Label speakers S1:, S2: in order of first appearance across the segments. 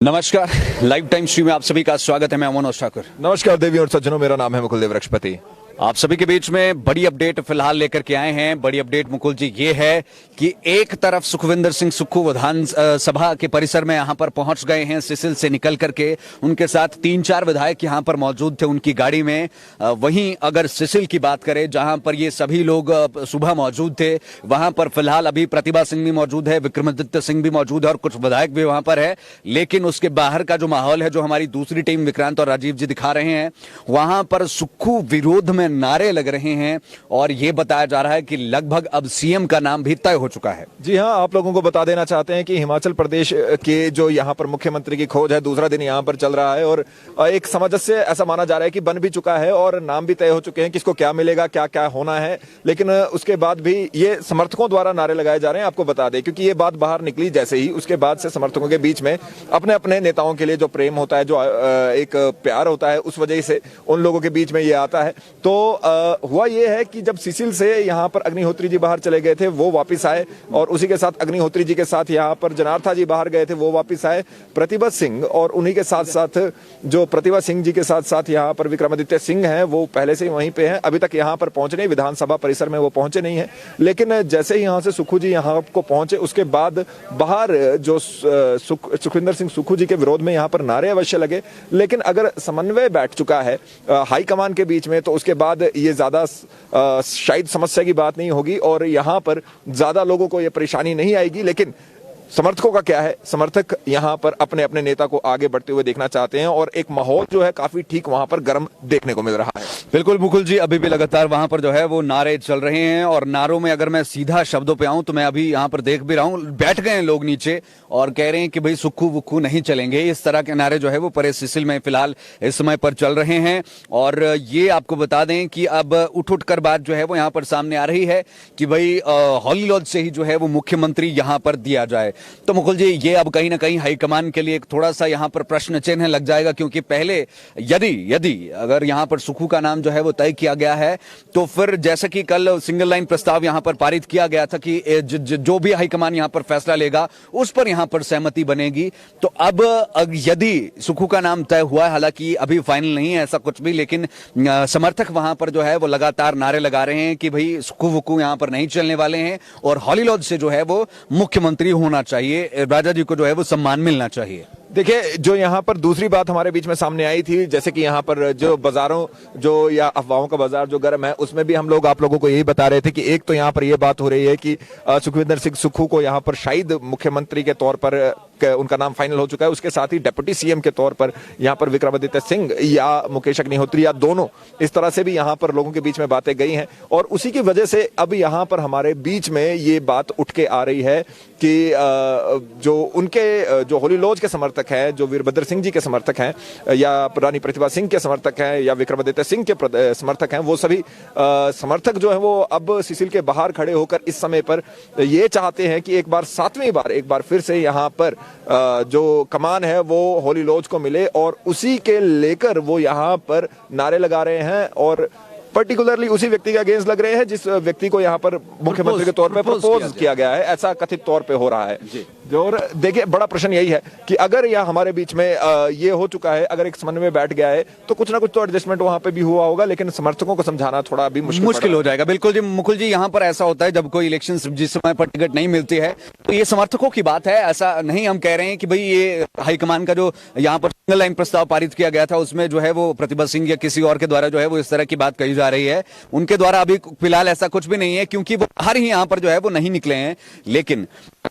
S1: नमस्कार, live time stream में आप सभी का स्वागत है। मैं अमन ठाकुर।
S2: नमस्कार देवी और सज्जनों, मेरा नाम है मुकुल देव वृक्षपति।
S1: आप सभी के बीच में बड़ी अपडेट फिलहाल लेकर के आए हैं। बड़ी अपडेट मुकुल जी ये है कि एक तरफ सुखविंदर सिंह सुक्खू विधान सभा के परिसर में यहां पर पहुंच गए हैं सिसिल से निकल करके। उनके साथ 3-4 विधायक यहां पर मौजूद थे उनकी गाड़ी में। वहीं अगर सिसिल की बात करें जहां पर ये सभी लोग सुबह मौजूद थे, वहां पर फिलहाल अभी प्रतिभा सिंह भी मौजूद है, विक्रमादित्य सिंह भी मौजूद है और कुछ विधायक भी वहां पर है। लेकिन उसके बाहर का जो माहौल है, जो हमारी दूसरी टीम विक्रांत और राजीव जी दिखा रहे हैं, वहां पर सुक्खू विरोध में नारे लग रहे हैं और यह बताया जा रहा है कि लगभग अब सीएम का नाम भी तय हो चुका है।
S2: जी हां, आप लोगों को बता देना चाहते हैं कि हिमाचल प्रदेश के जो यहां पर मुख्यमंत्री की खोज है, दूसरा दिन यहां पर चल रहा है और एक सामंजस्य ऐसा माना जा रहा है कि बन भी चुका है और नाम भी तय हो चुके हैं किसको क्या मिलेगा, क्या क्या होना है। लेकिन उसके बाद भी ये समर्थकों द्वारा नारे लगाए जा रहे हैं। आपको बता दें, क्योंकि ये बात बाहर निकली जैसे ही, उसके बाद से समर्थकों के बीच में अपने अपने नेताओं के लिए जो प्रेम होता है, जो एक प्यार होता है, उस वजह से उन लोगों के बीच में ये आता है। तो हुआ ये है कि जब सिसिल से यहाँ पर अग्निहोत्री जी बाहर चले गए थे, वो वापस आए और उसी के साथ अग्निहोत्री जी के साथ यहाँ पर जनार्था जी बाहर गए थे, वो वापस आए। प्रतिभा सिंह और उन्हीं के साथ साथ जो प्रतिभा सिंह जी के साथ साथ यहाँ पर विक्रमादित्य सिंह हैं, वो पहले से ही वहीं पे हैं। अभी तक यहाँ पर पहुंचे नहीं, विधानसभा परिसर में वो पहुंचे नहीं है। लेकिन जैसे ही यहाँ से सुक्खू जी यहाँ को पहुंचे, उसके बाद बाहर जो सुखविंदर सिंह सुक्खू जी के विरोध में यहाँ पर नारे अवश्य लगे। लेकिन अगर समन्वय बैठ चुका है हाईकमान के बीच में, तो उसके बाद ये ज्यादा शायद समस्या की बात नहीं होगी और यहां पर ज्यादा लोगों को यह परेशानी नहीं आएगी। लेकिन समर्थकों का क्या है, समर्थक यहां पर अपने अपने नेता को आगे बढ़ते हुए देखना चाहते हैं और एक माहौल जो है काफी ठीक वहां पर गर्म देखने को मिल रहा है।
S1: बिल्कुल मुकुल जी, अभी भी लगातार वहां पर जो है वो नारे चल रहे हैं और नारों में अगर मैं सीधा शब्दों पे आऊं तो मैं अभी यहां पर देख भी रहा हूं, बैठ गए हैं लोग नीचे और कह रहे हैं कि भाई सुक्खू वुक्खू नहीं चलेंगे। इस तरह के नारे जो है वो परे सिसिल में फिलहाल इस समय पर चल रहे हैं। और ये आपको बता दें कि अब उठ कर बात जो है वो यहाँ पर सामने आ रही है कि भाई हॉली लॉज से ही जो है वो मुख्यमंत्री यहाँ पर दिया जाए। तो मुकुल जी, ये अब कहीं ना कहीं हाईकमान के लिए एक थोड़ा सा यहाँ पर प्रश्न चिन्ह लग जाएगा, क्योंकि पहले यदि अगर यहाँ पर सुक्खू का नाम जो है वो तय किया गया है, तो फिर जैसा कि कल सिंगल लाइन प्रस्ताव यहाँ पर पारित किया गया था कि जो भी हाईकमान यहाँ पर फैसला लेगा उस पर यहाँ पर सहमति बनेगी। तो अब यदि सुक्खू का नाम तय हुआ है, हालांकि अभी फाइनल नहीं है ऐसा कुछ भी, लेकिन समर्थक वहां पर जो है वो लगातार नारे लगा रहे हैं कि भाई सुक्खू वुक्खू यहाँ पर नहीं चलने वाले हैं और हॉली लॉज से जो है वो मुख्यमंत्री होना चाहिए, राजा जी को जो है वो सम्मान मिलना चाहिए।
S2: देखिए, जो यहाँ पर दूसरी बात हमारे बीच में सामने आई थी, जैसे कि यहाँ पर जो बाजारों जो या अफवाहों का बाजार जो गर्म है, उसमें भी हम लोग आप लोगों को यही बता रहे थे कि एक तो यहाँ पर ये बात हो रही है कि सुखविंदर सिंह सुक्खू को यहाँ पर शायद मुख्यमंत्री के तौर पर उनका नाम फाइनल हो चुका है। उसके साथ ही डिप्टी सीएम के तौर पर यहाँ पर विक्रमादित्य सिंह या मुकेश अग्निहोत्री या दोनों, इस तरह से भी यहाँ पर लोगों के बीच में बातें गई हैं और उसी की वजह से अब यहाँ पर हमारे बीच में ये बात उठ के आ रही है कि जो उनके जो होली लॉज के समर्थक हैं, जो वीरभद्र सिंह जी के समर्थक हैं या रानी प्रतिभा सिंह के समर्थक हैं या विक्रमादित्य सिंह के समर्थक हैं, वो सभी समर्थक जो है वो अब सिसिल के बाहर खड़े होकर इस समय पर ये चाहते हैं कि एक बार फिर से यहाँ पर जो कमान है वो होली लॉज को मिले और उसी के लेकर वो यहाँ पर नारे लगा रहे हैं और पर्टिकुलरली उसी व्यक्ति के अगेंस्ट लग रहे हैं जिस व्यक्ति को यहाँ पर मुख्यमंत्री के तौर पे प्रपोज किया गया है, ऐसा कथित तौर पे हो रहा है। और देखिए, बड़ा प्रश्न यही है कि अगर यह हमारे बीच में ये हो चुका है, अगर एक समन्वय बैठ गया है, तो कुछ ना कुछ तो एडजस्टमेंट वहां पे भी हुआ होगा, लेकिन समर्थकों को समझाना थोड़ा भी मुश्किल
S1: हो जाएगा। बिल्कुल जी मुकुल जी, यहाँ पर ऐसा होता है जब कोई इलेक्शन जिस समय पर टिकट नहीं मिलती है तो ये समर्थकों की बात है, ऐसा नहीं हम कह रहे हैं कि भाई ये हाईकमान का जो यहाँ पर सिंगल लाइन प्रस्ताव पारित किया गया था उसमें जो है वो प्रतिभा सिंह या किसी और के द्वारा जो है वो इस तरह की बात कही जा रही है। उनके द्वारा अभी फिलहाल ऐसा कुछ भी नहीं है, क्योंकि वो बाहर ही यहाँ पर जो है वो नहीं निकले हैं। लेकिन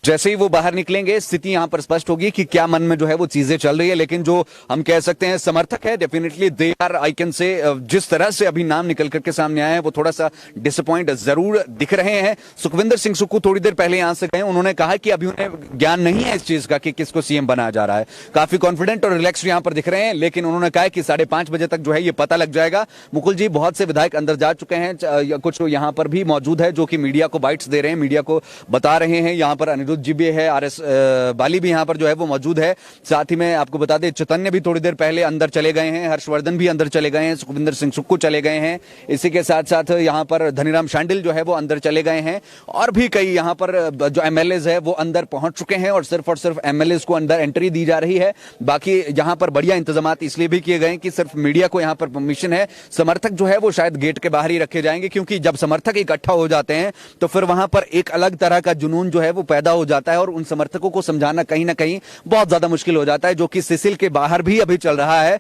S1: जैसे ही वो बाहर निकलेंगे, स्थिति यहाँ पर स्पष्ट होगी कि क्या मन में जो है वो चीजें चल रही है। लेकिन जो हम कह सकते हैं समर्थक है, definitely they are, I can say, जिस तरह से अभी नाम निकल करके सामने आए हैं वो थोड़ा सा डिसअपॉइंट जरूर दिख रहे हैं। सुखविंदर सिंह सुक्खू थोड़ी देर पहले यहां से गए, उन्होंने कहा कि अभी उन्हें ज्ञान नहीं है इस चीज का कि किसको सीएम बनाया जा रहा है। काफी कॉन्फिडेंट और रिलैक्स पोस्टर यहाँ पर दिख रहे हैं, लेकिन उन्होंने कहा कि 5:30 बजे तक जो है ये पता लग जाएगा। मुकुल जी, बहुत से विधायक अंदर जा चुके हैं, कुछ यहाँ पर भी मौजूद है जो कि मीडिया को बाइट्स दे रहे हैं, मीडिया को बता रहे हैं। यहाँ पर अनिरुद्ध जी भी है, RS बाली भी यहाँ पर जो है वो मौजूद है। साथ ही में आपको बता दें, चैतन्य भी थोड़ी देर पहले अंदर चले गए हैं, हर्षवर्धन भी अंदर चले गए हैं, सुखविंदर सिंह सुक्खू चले गए हैं। इसी के साथ साथ यहाँ पर धनीराम शांडिल जो है वो अंदर चले गए हैं, और भी कई यहाँ पर जो MLAs है वो अंदर पहुंच चुके हैं, और सिर्फ MLAs को अंदर एंट्री दी जा रही है। बाकी यहाँ पर बढ़िया इंतजाम इसलिए भी किए गए हैं कि सिर्फ मीडिया को यहाँ पर परमिशन है। समर्थक जो है वो शायद गेट के बाहर ही रखे जाएंगे, क्योंकि जब समर्थक इकट्ठा हो जाते हैं तो फिर वहां पर एक अलग तरह का जुनून जो है वो पैदा हो जाता है, और उन समर्थकों को समझाना कहीं ना कहीं बहुत ज्यादा मुश्किल हो जाता है, जो कि सिसिल के बाहर भी अभी चल रहा है।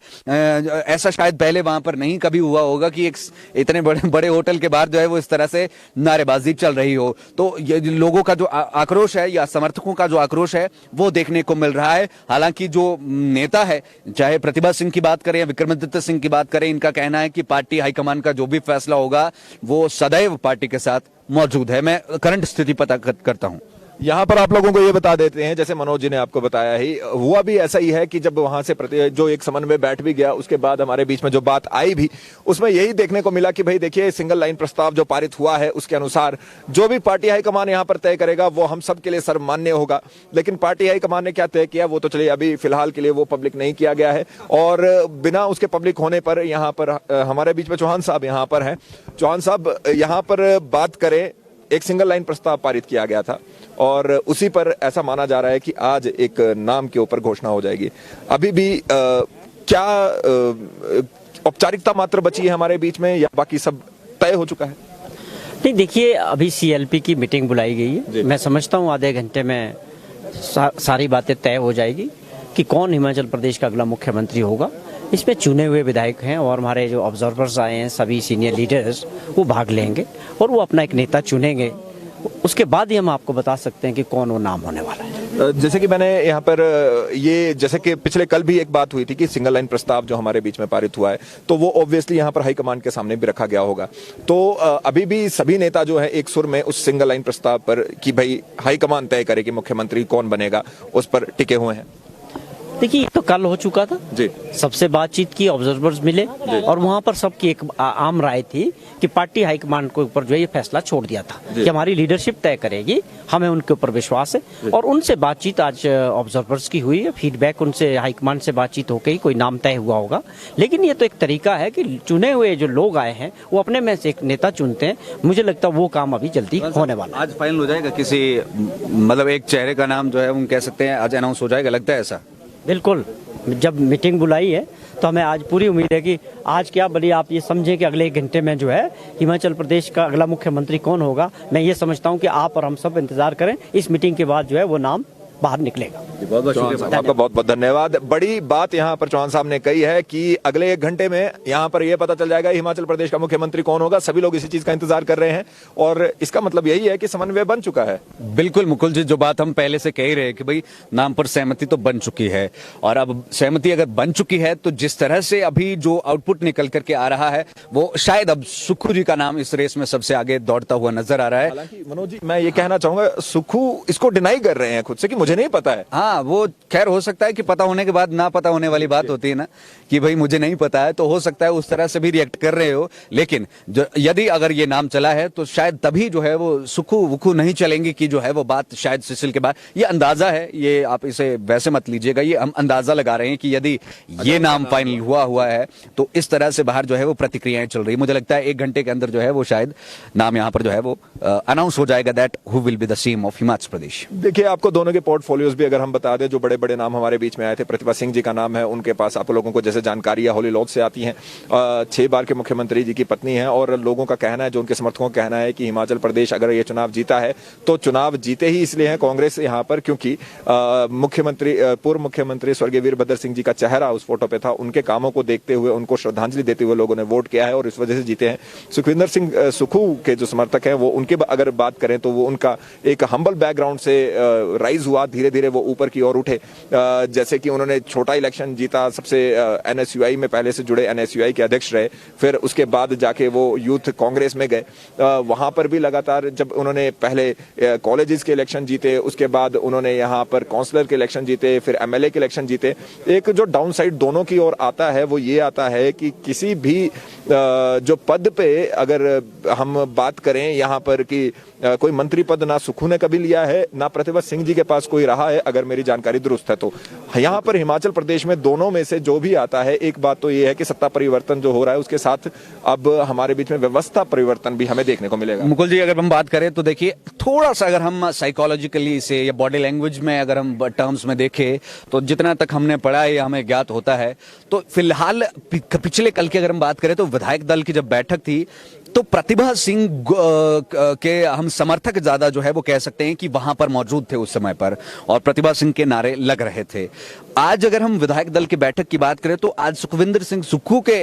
S1: ऐसा शायद पहले वहां पर नहीं कभी हुआ होगा कि एक इतने बड़े होटल के बाहर जो है वो इस तरह से नारेबाजी चल रही हो। तो ये लोगों का जो आक्रोश है, या समर्थकों का जो आक्रोश है, वो देखने को मिल रहा है। हालांकि जो नेता है, चाहे प्रतिभा सिंह की बात करें या विक्रमादित्य सिंह की बात करें, इनका कहना है कि पार्टी हाईकमान का जो भी फैसला होगा वो सदैव पार्टी के साथ मौजूद है। मैं करंट स्थिति पता करता हूं।
S2: यहाँ पर आप लोगों को ये बता देते हैं, जैसे मनोज जी ने आपको बताया ही, हुआ भी ऐसा ही है कि जब वहां से जो एक समन्वय बैठ भी गया, उसके बाद हमारे बीच में जो बात आई भी, उसमें यही देखने को मिला कि भाई देखिए, सिंगल लाइन प्रस्ताव जो पारित हुआ है उसके अनुसार जो भी पार्टी हाईकमान यहाँ पर तय करेगा वो हम सब के लिए सर्वमान्य होगा। लेकिन पार्टी हाईकमान ने क्या तय किया वो तो चलिए अभी फिलहाल के लिए वो पब्लिक नहीं किया गया है, और बिना उसके पब्लिक होने पर यहाँ पर हमारे बीच में चौहान साहब यहाँ पर हैं। चौहान साहब, यहाँ पर बात करें, एक सिंगल लाइन प्रस्ताव पारित किया गया था, और उसी पर ऐसा माना जा रहा है कि आज एक नाम के ऊपर घोषणा हो जाएगी। अभी भी क्या औपचारिकता मात्र बची है हमारे बीच में, या बाकी सब तय हो चुका है?
S3: नहीं, देखिए, अभी CLP की मीटिंग बुलाई गई है। मैं समझता हूँ आधे घंटे में सारी बातें तय हो जाएगी कि कौन हिमाचल प्रदेश का अगला मुख्यमंत्री होगा। इसमें चुने हुए विधायक हैं, और हमारे जो ऑब्जर्वर्स आए हैं, सभी सीनियर लीडर्स, वो भाग लेंगे और वो अपना एक नेता चुनेंगे। उसके बाद ही हम आपको बता सकते हैं कि कौन वो नाम होने वाला है।
S2: जैसे कि मैंने यहाँ पर जैसे कि पिछले कल भी एक बात हुई थी कि सिंगल लाइन प्रस्ताव जो हमारे बीच में पारित हुआ है, तो वो ऑब्वियसली यहाँ पर हाईकमान के सामने भी रखा गया होगा। तो अभी भी सभी नेता जो है एक सुर में उस सिंगल लाइन प्रस्ताव पर कि भाई हाईकमान तय करे कि मुख्यमंत्री कौन बनेगा, उस पर टिके हुए हैं।
S3: देखिए, ये तो कल हो चुका था
S2: जी,
S3: सबसे बातचीत की, ऑब्जर्वर्स मिले, और वहां पर सबकी एक आम राय थी कि पार्टी हाईकमान के ऊपर जो है ये फैसला छोड़ दिया था कि हमारी लीडरशिप तय करेगी, हमें उनके ऊपर विश्वास है। और उनसे बातचीत आज ऑब्जर्वर्स की हुई है, फीडबैक उनसे, हाईकमान से बातचीत होकर ही कोई नाम तय हुआ होगा। लेकिन ये तो एक तरीका है कि चुने हुए जो लोग आए हैं वो अपने में से एक नेता चुनते हैं। मुझे लगता है वो काम अभी जल्दी होने वाला है।
S1: आज फाइनल हो जाएगा किसी, मतलब एक चेहरे का नाम जो है हम कह सकते हैं आज अनाउंस हो जाएगा, लगता है ऐसा?
S3: बिल्कुल, जब मीटिंग बुलाई है तो हमें आज पूरी उम्मीद है कि आज क्या बड़ी आप ये समझें कि अगले 1 घंटे में जो है हिमाचल प्रदेश का अगला मुख्यमंत्री कौन होगा। मैं ये समझता हूँ कि आप और हम सब इंतजार करें, इस मीटिंग के बाद जो है वो नाम बाहर निकलेगा।
S1: बहुत बहुत शुक्रिया,
S2: आपका बहुत बहुत धन्यवाद। बड़ी बात यहाँ पर चौहान साहब ने कही है कि अगले 1 घंटे में यहाँ पर यह पता चल जाएगा हिमाचल प्रदेश का मुख्यमंत्री कौन होगा। सभी लोग इसी चीज का इंतजार कर रहे हैं, और इसका मतलब यही है कि समन्वय बन चुका है।
S1: बिल्कुल मुकुल जी, जो बात हम पहले से कह ही रहे हैं कि भाई नाम पर सहमति तो बन चुकी है, और अब सहमति अगर बन चुकी है तो जिस तरह से अभी जो आउटपुट निकल करके आ रहा है वो शायद अब सुक्खू जी का नाम इस रेस में सबसे आगे दौड़ता हुआ नजर आ रहा है।
S2: हालांकि मनोज जी, मैं ये कहना चाहूंगा, सुक्खू इसको डिनाई कर रहे हैं खुद से कि मुझे नहीं पता है।
S1: हाँ, वो खैर हो सकता है कि पता होने के बाद ना पता होने वाली बात होती है ना, कि भाई मुझे नहीं पता है, तो हो सकता है उस तरह से भी रिएक्ट कर रहे हो। लेकिन यदि अगर ये नाम चला है तो शायद तभी जो है वो सुक्खू वुक्खू नहीं चलेंगे कि जो है वो बात शायद सिसिल के बाद, ये अंदाजा है, ये आप इसे वैसे मत लीजिएगा, ये हम अंदाजा लगा रहे हैं कि यदि ये नाम फाइनल हुआ है तो इस तरह से बाहर जो है वो प्रतिक्रियाएं चल रही। मुझे लगता है 1 घंटे के अंदर जो है वो शायद नाम यहाँ पर जो है वो अनाउंस हो जाएगा, that who will be the CM of Himachal Pradesh.
S2: देखिए, आपको दोनों के पोर्टफोलियोज भी अगर हम बता दें, जो बड़े बड़े नाम हमारे बीच में आए थे, प्रतिभा सिंह जी का नाम है, उनके पास आप लोगों को जैसे जानकारी है होली लॉज से आती है, 6 बार के मुख्यमंत्री जी की पत्नी है, और लोगों का कहना है, जो उनके समर्थकों का कहना है कि हिमाचल प्रदेश अगर ये चुनाव जीता है तो चुनाव जीते ही इसलिए है कांग्रेस यहाँ पर क्योंकि पूर्व मुख्यमंत्री स्वर्गीय वीरभद्र सिंह जी का चेहरा उस फोटो पे था, उनके कामों को देखते हुए, उनको श्रद्धांजलि देते हुए लोगों ने वोट किया है और इस वजह से जीते हैं। सुखविंदर सिंह सुक्खू के जो समर्थक हैं वो, उनके अगर बात करें तो वो उनका एक हम्बल बैकग्राउंड से राइज हुआ बाद धीरे धीरे वो ऊपर की ओर उठे। जैसे कि उन्होंने छोटा इलेक्शन जीता, सबसे एनएसयूआई में पहले से जुड़े एनएसयूआई के अध्यक्ष रहे, फिर उसके बाद जाके वो यूथ कांग्रेस में गए। वहां पर भी लगातार जब उन्होंने पहले कॉलेजेस के इलेक्शन जीते, उसके बाद उन्होंने यहाँ पर काउंसलर के इलेक्शन जीते, फिर एमएलए के इलेक्शन जीते। एक जो डाउन साइड दोनों की ओर आता है वो ये आता है कि किसी भी जो पद पे अगर हम बात करें यहाँ पर कि कोई मंत्री पद ना सुक्खू ने कभी लिया है, ना प्रतिभा सिंह जी के पास कोई रहा है, अगर मेरी जानकारी दुरुस्त है तो। यहाँ पर हिमाचल प्रदेश में दोनों में से जो भी आता है, एक बात तो ये है कि सत्ता परिवर्तन जो हो रहा है उसके साथ अब हमारे बीच में व्यवस्था परिवर्तन भी हमें देखने को मिलेगा।
S1: मुकुल जी, अगर हम बात करें तो देखिए, थोड़ा सा अगर हम साइकोलॉजिकली इसे या बॉडी लैंग्वेज में अगर हम टर्म्स में देखें तो जितना तक हमने पढ़ा है या हमें ज्ञात होता है, तो फिलहाल पिछले कल की अगर हम बात करें तो विधायक दल की जब बैठक थी तो प्रतिभा सिंह के हम समर्थक ज्यादा जो है वो कह सकते हैं कि वहां पर मौजूद थे उस समय पर, और प्रतिभा सिंह के नारे लग रहे थे। आज अगर हम विधायक दल की बैठक की बात करें तो आज सुखविंदर सिंह सुक्खू के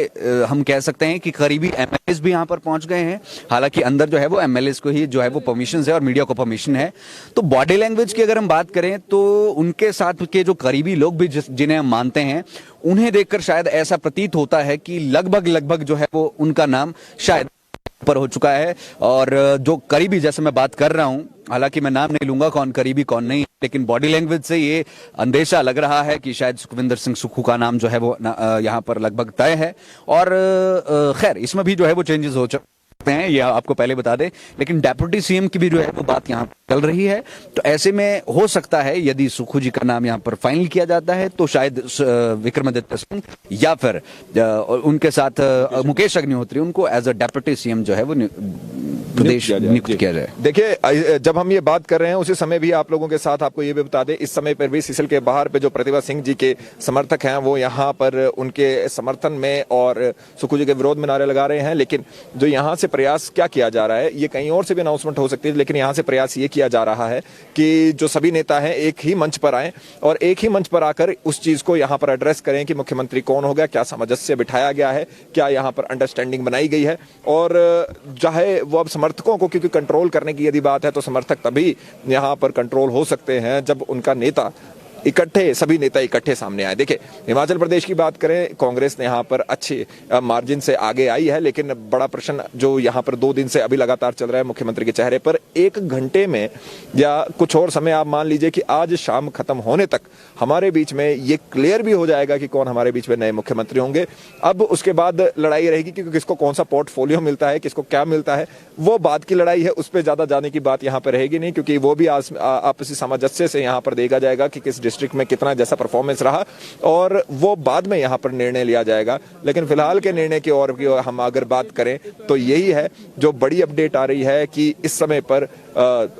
S1: हम कह सकते हैं कि करीबी एमएलएस भी यहां पर पहुंच गए हैं। हालांकि अंदर जो है वो एमएलएस को ही जो है वो परमिशन है और मीडिया को परमिशन है। तो बॉडी लैंग्वेज की अगर हम बात करें तो उनके साथ के जो करीबी लोग भी जिन्हें हम मानते हैं, उन्हें देखकर शायद ऐसा प्रतीत होता है कि लगभग जो है वो उनका नाम शायद पर हो चुका है। और जो करीबी, जैसे मैं बात कर रहा हूं, हालांकि मैं नाम नहीं लूंगा कौन करीबी कौन नहीं, लेकिन बॉडी लैंग्वेज से ये अंदेशा लग रहा है कि शायद सुखविंदर सिंह सुक्खू का नाम जो है वो यहाँ पर लगभग तय है। और खैर इसमें भी जो है वो चेंजेस हो सकते हैं, यह आपको पहले बता दें। लेकिन डेप्यूटी सीएम की भी जो है वो बात यहाँ चल रही है। तो ऐसे में हो सकता है यदि सुक्खू जी का नाम यहाँ पर फाइनल किया जाता है तो शायद विक्रमादित्य सिंह या फिर उनके साथ मुकेश अग्निहोत्री उनको एज अ डेप्यूटी सीएम जो है वो प्रदेश नियुक्त किया जाए।
S2: देखिए, जब हम ये बात कर रहे हैं उसी समय भी आप लोगों के साथ आपको ये भी बता दें, इस समय पर भी सीसल के बाहर पे जो प्रतिभा सिंह जी के समर्थक हैं वो यहाँ पर उनके समर्थन में और सुक्खू जी के विरोध में नारे लगा रहे हैं। लेकिन जो यहाँ से प्रयास क्या किया जा रहा है, ये कहीं और से भी अनाउंसमेंट हो सकती है, लेकिन यहाँ से प्रयास ये किया जा रहा है कि जो सभी नेता हैं एक ही मंच पर आए और एक ही मंच पर आकर उस चीज को यहाँ पर एड्रेस करें कि मुख्यमंत्री कौन होगा, क्या सामंजस्य बिठाया गया है, क्या यहाँ पर अंडरस्टैंडिंग बनाई गई है। और चाहे वो अब समर्थकों को, क्योंकि कंट्रोल करने की यदि बात है तो समर्थक तभी यहाँ पर कंट्रोल हो सकते हैं जब उनका नेता सभी नेता इकट्ठे सामने आए। देखिए, हिमाचल प्रदेश की बात करें, कांग्रेस ने यहाँ पर अच्छे मार्जिन से आगे आई है, लेकिन बड़ा प्रश्न जो यहाँ पर 2 दिन से अभी लगातार चल रहा है मुख्यमंत्री के चेहरे पर, 1 घंटे में या कुछ और समय आप मान लीजिए कि आज शाम खत्म होने तक हमारे बीच में ये क्लियर भी हो जाएगा कि कौन हमारे बीच में नए मुख्यमंत्री होंगे। अब उसके बाद लड़ाई रहेगी कि किसको कौन सा पोर्टफोलियो मिलता है, किसको क्या मिलता है, वो बात की लड़ाई है। उस पर ज्यादा जाने की बात यहाँ पर रहेगी नहीं, क्योंकि वो भी आपसी सामंजस्य से यहाँ पर देखा जाएगा कि किस डिस्ट्रिक्ट में कितना जैसा परफॉर्मेंस रहा, और वो बाद में यहाँ पर निर्णय लिया जाएगा। लेकिन फिलहाल के निर्णय की ओर हम अगर बात करें तो यही है जो बड़ी अपडेट आ रही है कि इस समय पर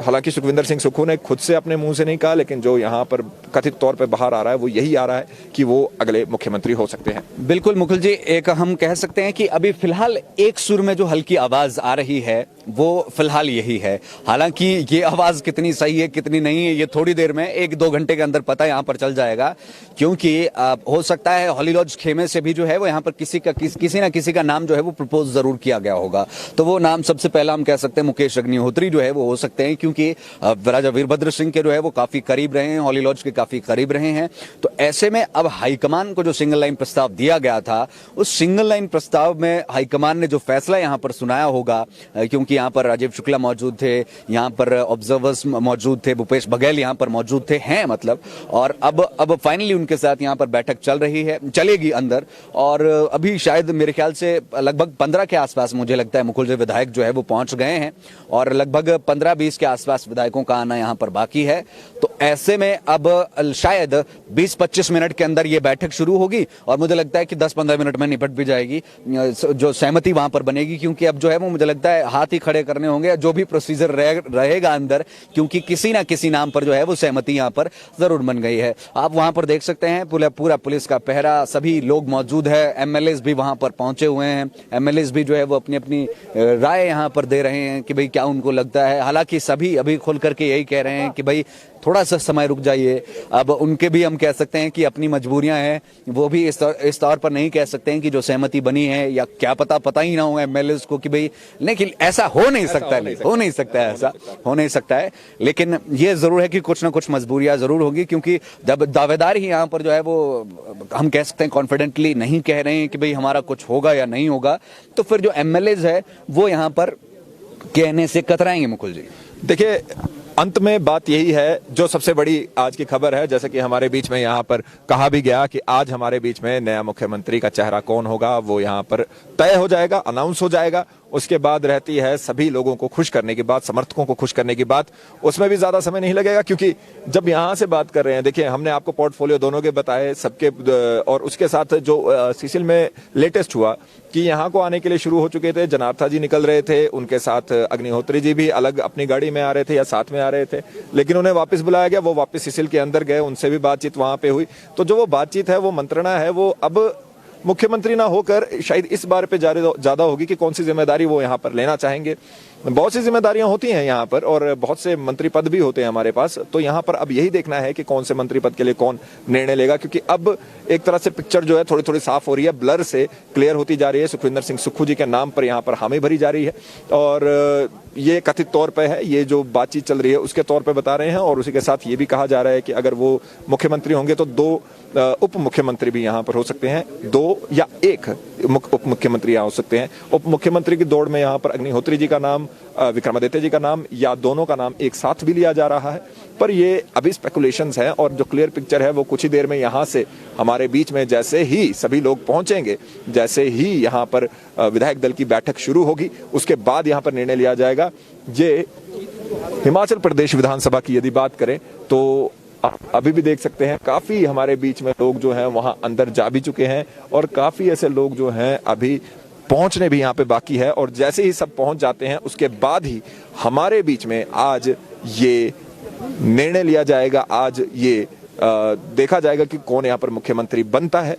S2: हालांकि सुखविंदर सिंह सुक्खू ने खुद से अपने मुंह से नहीं कहा, लेकिन जो यहाँ पर कथित तौर पर बाहर आ रहा है वो यही आ रहा है कि वो अगले मुख्यमंत्री हो सकते हैं।
S1: बिल्कुल मुकुल जी, एक हम कह सकते हैं कि अभी फिलहाल एक सुर में जो हल्की आवाज आ रही है वो फिलहाल यही है। हालांकि ये आवाज कितनी सही है कितनी नहीं है ये थोड़ी देर में 1-2 घंटे के अंदर पता यहाँ पर चल जाएगा, क्योंकि हो सकता है हॉली लॉज खेमे से भी जो है वो यहाँ पर किसी ना किसी का नाम जो है वो प्रपोज जरूर किया गया होगा। तो वो नाम सबसे पहला हम कह सकते हैं मुकेश अग्निहोत्री जो है वो हो सकते हैं, क्योंकि राजा वीरभद्र सिंह के जो है वो काफी करीब रहे हैं, हॉली लॉज के काफी करीब रहे हैं। तो ऐसे में अब हाईकमान को जो सिंगल लाइन प्रस्ताव दिया गया था, उस सिंगल लाइन प्रस्ताव में हाईकमान ने जो फैसला यहाँ पर सुनाया होगा, क्योंकि यहाँ पर राजीव शुक्ला मौजूद थे, यहाँ पर ऑब्जर्वर्स मौजूद थे, भूपेश बघेल यहाँ पर मौजूद थे हैं मतलब, और अब फाइनली उनके साथ यहाँ पर बैठक चलेगी अंदर। और अभी शायद मेरे ख्याल से लगभग 15 के आसपास मुझे लगता है मुकुल जी विधायक जो है वो पहुंच गए हैं, और लगभग 15-20 के आसपास विधायकों का आना यहाँ पर बाकी है। तो ऐसे में अब शायद 20-25 मिनट के अंदर ये बैठक शुरू होगी, और मुझे लगता है कि 10-15 मिनट में निपट भी जाएगी जो सहमति वहां पर बनेगी, क्योंकि अब जो है वो मुझे लगता है हाथ ही खड़े करने होंगे, जो भी प्रोसीजर रहेगा अंदर, क्योंकि किसी ना किसी नाम पर जो है वो सहमति यहाँ पर जरूर बन गई है। आप वहां पर देख सकते हैं पूरा पुलिस का पहरा, सभी लोग मौजूद है, एमएलएस भी वहां पर पहुंचे हुए हैं, एमएलएस भी जो है वो अपनी अपनी राय यहाँ पर दे रहे हैं कि भाई क्या उनको लगता है। हालांकि हालांकि सभी अभी खुल करके यही कह रहे हैं कि भाई थोड़ा सा समय रुक जाइए। अब उनके भी हम कह सकते हैं कि अपनी मजबूरियां हैं, वो भी इस तौर पर नहीं कह सकते हैं कि जो सहमति बनी है या क्या पता ही ना हो एमएलएस को कि भाई, लेकिन ऐसा हो नहीं सकता है, हो नहीं सकता है, ऐसा हो नहीं सकता है। लेकिन ये जरूर है कि कुछ ना कुछ मजबूरियां जरूर होगी, क्योंकि जब दावेदार ही यहाँ पर जो है वो हम कह सकते हैं कॉन्फिडेंटली नहीं कह रहे हैं कि भाई हमारा कुछ होगा या नहीं होगा, तो फिर जो एमएलएज है वो यहाँ पर कहने से कतराएंगे। मुकुल जी
S2: देखिए, अंत में बात यही है, जो सबसे बड़ी आज की खबर है, जैसे कि हमारे बीच में यहाँ पर कहा भी गया कि आज हमारे बीच में नया मुख्यमंत्री का चेहरा कौन होगा वो यहाँ पर तय हो जाएगा, अनाउंस हो जाएगा। उसके बाद रहती है सभी लोगों को खुश करने की बात, समर्थकों को खुश करने की बात। उसमें भी ज्यादा समय नहीं लगेगा, क्योंकि जब यहाँ से बात कर रहे हैं, देखिए हमने आपको पोर्टफोलियो दोनों के बताए सबके, और उसके साथ जो सीसीएल में लेटेस्ट हुआ कि यहाँ को आने के लिए शुरू हो चुके थे, जनार्था जी निकल रहे थे, उनके साथ अग्निहोत्री जी भी अलग अपनी गाड़ी में आ रहे थे या साथ में आ रहे थे, लेकिन उन्हें वापस बुलाया गया, वो वापस सीसीएल के अंदर गए, उनसे भी बातचीत वहां पे हुई। तो जो वो बातचीत है, वो मंत्रणा है, वो अब मुख्यमंत्री ना होकर शायद इस बार पे ज्यादा होगी कि कौन सी जिम्मेदारी वो यहाँ पर लेना चाहेंगे। बहुत सी जिम्मेदारियां होती हैं यहाँ पर और बहुत से मंत्री पद भी होते हैं हमारे पास, तो यहाँ पर अब यही देखना है कि कौन से मंत्री पद के लिए कौन निर्णय लेगा, क्योंकि अब एक तरह से पिक्चर जो है थोड़ी थोड़ी साफ हो रही है, ब्लर से क्लियर होती जा रही है। सुखविंदर सिंह सुक्खू जी के नाम पर यहाँ पर हामी भरी जा रही है, और ये कथित तौर पे है, ये जो बातचीत चल रही है उसके तौर पे बता रहे हैं। और उसी के साथ ये भी कहा जा रहा है कि अगर वो मुख्यमंत्री होंगे तो 2 उप मुख्यमंत्री भी यहाँ पर हो सकते हैं, 2 या 1 उप मुख्यमंत्री यहाँ हो सकते हैं। उप मुख्यमंत्री की दौड़ में यहाँ पर अग्निहोत्री जी का नाम, विक्रमादित्य जी का नाम, या दोनों का नाम एक साथ भी लिया जा रहा है। पर ये अभी स्पेकुलेशंस हैं, और जो क्लियर पिक्चर है वो कुछ ही देर में यहाँ से हमारे बीच में जैसे ही सभी लोग पहुंचेंगे, जैसे ही यहाँ पर विधायक दल की बैठक शुरू होगी, उसके बाद यहाँ पर निर्णय लिया जाएगा। ये हिमाचल प्रदेश विधानसभा की यदि बात करें तो अभी भी देख सकते हैं काफी हमारे बीच में लोग जो हैं वहां अंदर जा भी चुके हैं, और काफी ऐसे लोग जो हैं अभी पहुंचने भी यहाँ पे बाकी है। और जैसे ही सब पहुंच जाते हैं उसके बाद ही हमारे बीच में आज ये निर्णय लिया जाएगा, आज ये देखा जाएगा कि कौन यहाँ पर मुख्यमंत्री बनता है।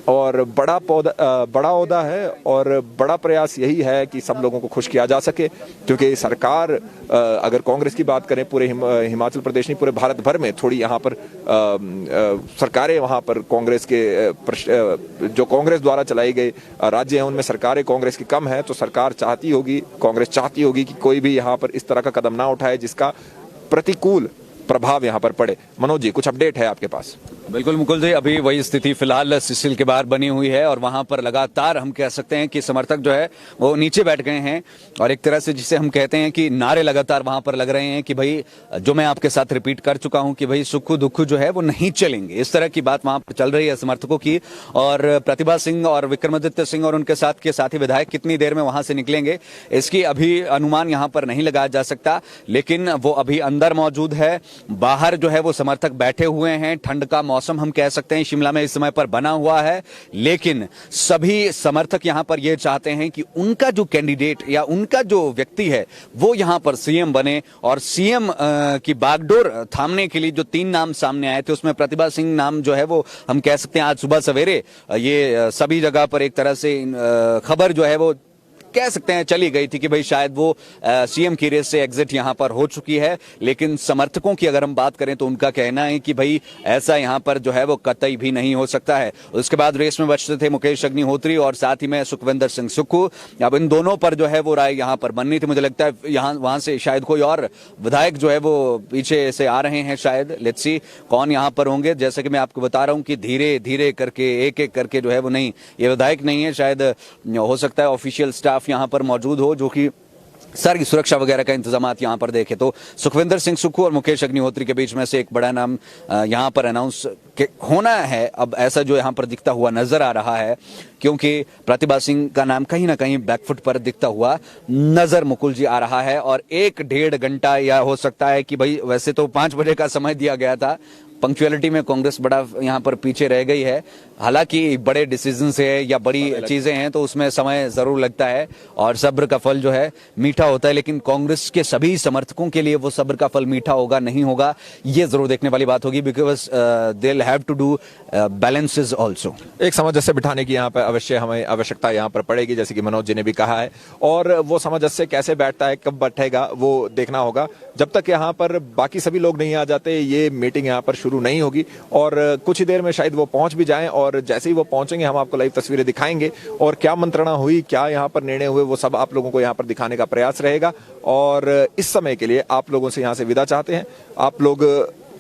S2: और बड़ा ओहदा है और बड़ा प्रयास यही है कि सब लोगों को खुश किया जा सके, क्योंकि सरकार, अगर कांग्रेस की बात करें पूरे हिमाचल प्रदेश नहीं पूरे भारत भर में, थोड़ी यहाँ पर सरकारें वहाँ पर कांग्रेस के जो कांग्रेस द्वारा चलाई गई राज्य हैं उनमें सरकारें कांग्रेस की कम है, तो सरकार चाहती होगी, कांग्रेस चाहती होगी कि कोई भी यहाँ पर इस तरह का कदम ना उठाए जिसका प्रतिकूल प्रभाव यहाँ पर पड़े। मनोज जी, कुछ अपडेट है आपके पास?
S1: बिल्कुल मुकुल जी, अभी वही स्थिति फिलहाल सीसीएल के बाहर बनी हुई है, और वहां पर लगातार हम कह सकते हैं कि समर्थक जो है वो नीचे बैठ गए हैं, और एक तरह से जिसे हम कहते हैं कि नारे लगातार वहां पर लग रहे हैं कि भाई, जो मैं आपके साथ रिपीट कर चुका हूं कि भाई सुक्खू दुक्खू जो है वो नहीं चलेंगे, इस तरह की बात वहां पर चल रही है समर्थकों की। और प्रतिभा सिंह और विक्रमादित्य सिंह और उनके साथ के साथी विधायक कितनी देर में वहां से निकलेंगे इसकी अभी अनुमान यहाँ पर नहीं लगाया जा सकता, लेकिन वो अभी अंदर मौजूद है। बाहर जो है वो समर्थक बैठे हुए हैं, ठंड का मौसम हम कह सकते हैं शिमला में इस समय पर बना हुआ है, लेकिन सभी समर्थक यहां पर यह चाहते हैं कि उनका जो कैंडिडेट या उनका जो व्यक्ति है वो यहां पर सीएम बने। और सीएम की बागडोर थामने के लिए जो 3 नाम सामने आए थे उसमें प्रतिभा सिंह नाम जो है वो हम कह सकते हैं आज सुबह सवेरे ये सभी जगह पर एक तरह से खबर जो है वो कह सकते हैं चली गई थी कि भाई शायद वो सीएम की रेस से एग्जिट यहां पर हो चुकी है। लेकिन समर्थकों की अगर हम बात करें तो उनका कहना है कि भाई ऐसा यहां पर जो है वो कतई भी नहीं हो सकता है। उसके बाद रेस में बचते थे मुकेश अग्निहोत्री और साथ ही में सुखविंदर सिंह सुक्खू। अब इन दोनों पर जो है वो राय यहां पर बननी थी। मुझे लगता है यहाँ वहां से शायद कोई और विधायक जो है वो पीछे से आ रहे हैं, शायद लेट्स सी कौन यहां पर होंगे। जैसे कि मैं आपको बता रहा हूं कि धीरे धीरे करके एक एक करके जो है वो नहीं, ये विधायक नहीं है, शायद हो सकता है ऑफिशियल स्टाफ यहां पर मौजूद हो जो कि सारी सुरक्षा वगैरह का इंतजामात यहां पर देखे तो सुखविंदर सिंह सुक्खू और मुकेश अग्निहोत्री के बीच में से एक बड़ा नाम यहां पर अनाउंस होना है। अब ऐसा जो यहां पर दिखता हुआ नजर आ रहा है, क्योंकि प्रतिभा सिंह का नाम कहीं ना कहीं बैकफुट पर दिखता हुआ नजर मुकुल जी आ रहा है। और 1-1.5 घंटा या हो सकता है कि भाई वैसे तो 5 बजे का समय दिया गया था, पंक्चुअलिटी में कांग्रेस बड़ा यहाँ पर पीछे रह गई है। हालांकि बड़े डिसीजन है या बड़ी चीजें हैं तो उसमें समय जरूर लगता है और सब्र का फल जो है मीठा होता है, लेकिन कांग्रेस के सभी समर्थकों के लिए वो सब्र का फल मीठा होगा नहीं होगा ये जरूर देखने वाली बात होगी, because they will have to do balances also.
S2: एक सामंजस्य बिठाने की यहाँ पर अवश्य हमें आवश्यकता यहाँ पर पड़ेगी, जैसे कि मनोज जी ने भी कहा है, और वो सामंजस्य कैसे बैठता है, कब बैठेगा, वो देखना होगा। जब तक यहाँ पर बाकी सभी लोग नहीं आ जाते ये मीटिंग यहाँ पर शुरू नहीं होगी, और कुछ ही देर में शायद वो पहुंच भी जाएं, और जैसे ही वो पहुंचेंगे हम आपको लाइव तस्वीरें दिखाएंगे और क्या मंत्रणा हुई, क्या यहाँ पर निर्णय हुए, वो सब आप लोगों को यहाँ पर दिखाने का प्रयास रहेगा। और इस समय के लिए आप लोगों से यहाँ से विदा चाहते हैं। आप लोग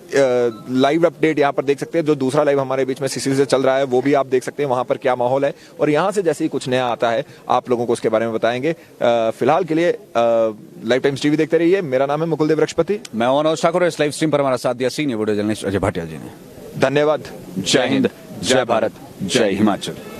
S2: लाइव अपडेट यहाँ पर देख सकते हैं, जो दूसरा लाइव हमारे बीच में सीसी से चल रहा है वो भी आप देख सकते हैं वहां पर क्या माहौल है, और यहाँ से जैसे ही कुछ नया आता है आप लोगों को उसके बारे में बताएंगे। फिलहाल के लिए लाइव टाइम्स टीवी देखते रहिए। मेरा नाम है मुकुल देव वृक्षपति,
S1: मैं मनोज ठाकुर। इस लाइव स्ट्रीम पर हमारा साथ दिया senior video journalist Ajay Bhatia ji ने।
S2: धन्यवाद।
S1: जय हिंद, जय भारत, जय हिमाचल।